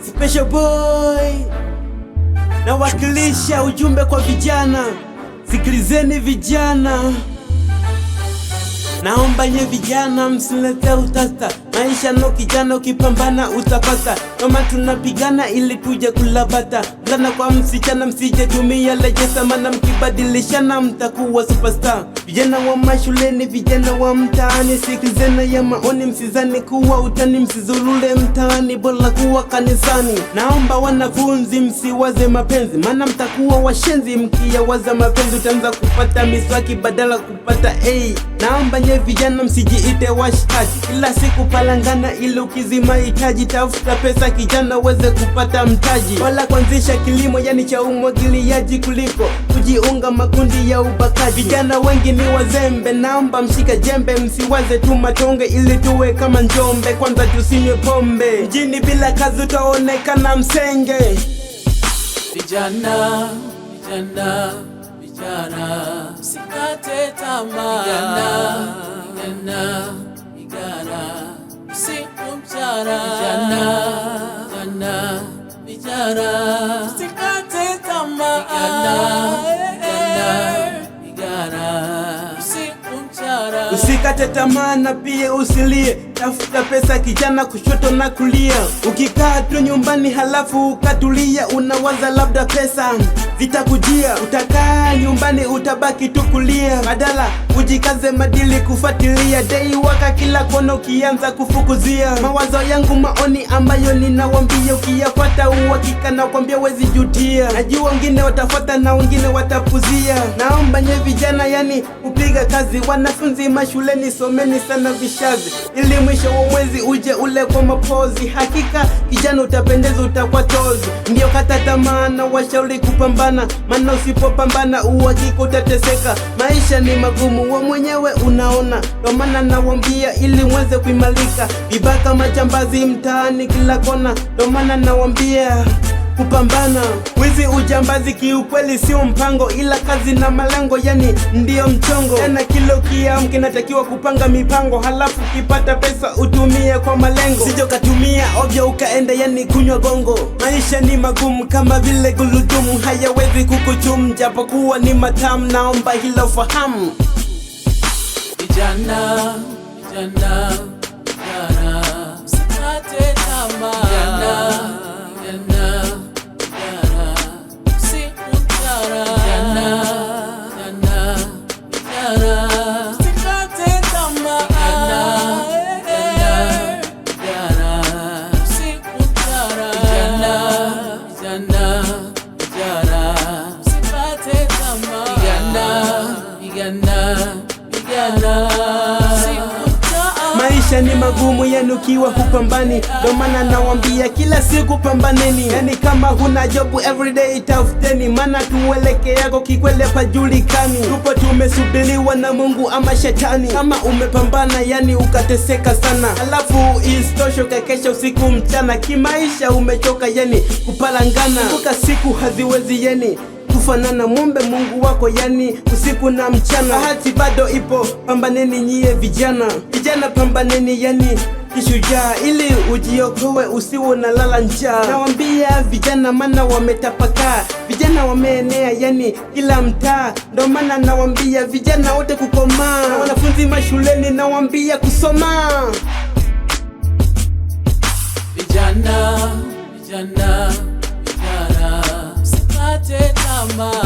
Special boy nawakilisha ujumbe kwa vijana. Sikilizeni vijana, naomba nye vijana msilete utata. Maisha no kijana, ukipambana utapata. Kama tunapigana ili tuje kulabata. Mlana kwa msichana msije tumia lejesa, mana mkibadilishana mtakuwa superstar. Vijana wa mashuleni, vijana wa mtaani, sikilizeni ya maoni, msizani kuwa utani. Msizulule mtaani, bora kuwa kanisani. Naomba wanafunzi msiwaze mapenzi, mana mtakuwa washenzi. Mkiyawaza mapenzi utaanza kupata miswaki badala kupata A. Naomba nye vijana msijiite washikaji, kila siku palangana ili ukizima hitaji. Tafuta pesa kijana weze kupata mtaji, wala kuanzisha kilimo yani cha umwagiliaji kuliko kujiunga makundi ya ubakaji. Vijana wengi ni wazembe, naomba mshika jembe. Msiwaze tu matonge ili tuwe kama Njombe. Kwanza tusinywe pombe, mjini bila kazi utaonekana msenge. Vijana, vijana, vijana, msikate tamaa. Vijana, vijana, usiku mchana. Vijana, vijana, vijana, msikate tamaa. Vijana, usiku mchana. Usikate tamaa na pia usilie. Tafuta pesa kijana, kushoto na kulia. Ukikaa tu nyumbani halafu ukatulia, unawaza labda pesa zitakujia. Utakaa nyumbani utabaki tu kulia, badala ujikaze madili kufuatilia. Dei waka kila kona ukianza kufukuzia. Mawazo yangu maoni ambayo ninawambia, ukiyafuata uhakika na kwambia wezi jutia. Najua wengine watafuata na wengine watapuzia. Naomba nye vijana yani upiga kazi. Wanafunzi mashuleni someni sana vishazi, ili mwisho wa mwezi uje ule kwa mapozi. Hakika kijana utapendeza, utakuwa tozi. Ndio kata tamaa na washauri kupambana, maana usipopambana uhakika utateseka. Maisha ni magumu, wa mwenyewe unaona, ndo maana nawambia ili mweze kuimalika. Vibaka majambazi mtaani kila kona, ndo maana nawambia kupambana. Wizi ujambazi kiukweli sio mpango, ila kazi na malengo yani ndiyo mchongo. Tena kilo kiamke natakiwa kupanga mipango, halafu kipata pesa utumie kwa malengo. Sijo katumia ovyo ukaenda yani kunywa gongo. Maisha ni magumu kama vile guludumu, hayawezi kukuchumu japokuwa ni matamu. Naomba hilo fahamu. Vijana, vijana, vijana, msikate tamaa. Vijana, vijana, Maisha ni magumu yanukiwa hupambani, ndo maana nawambia kila siku pambaneni. Yani kama huna jobu everyday tafuteni, maana tuweleke yako kikwele pajulikani. Tupo tumesubiriwa na Mungu ama shetani. Kama umepambana yani ukateseka sana, halafu istosho kakesha usiku mchana. Kimaisha umechoka yani kupalangana, kuka siku haziwezi yani kufanana. Muombe Mungu wako yani usiku na mchana. Bahati bado ipo, pambaneni nyie vijana. Vijana pambaneni yani kishujaa, ili ujiokoe usiwe na lala njaa. Nawambia vijana maana wametapakaa, vijana wameenea yani kila mtaa. Ndo maana nawambia vijana wote kukomaa, na wanafunzi mashuleni nawambia kusoma. Vijana, vijana, vijana, msikate tamaa.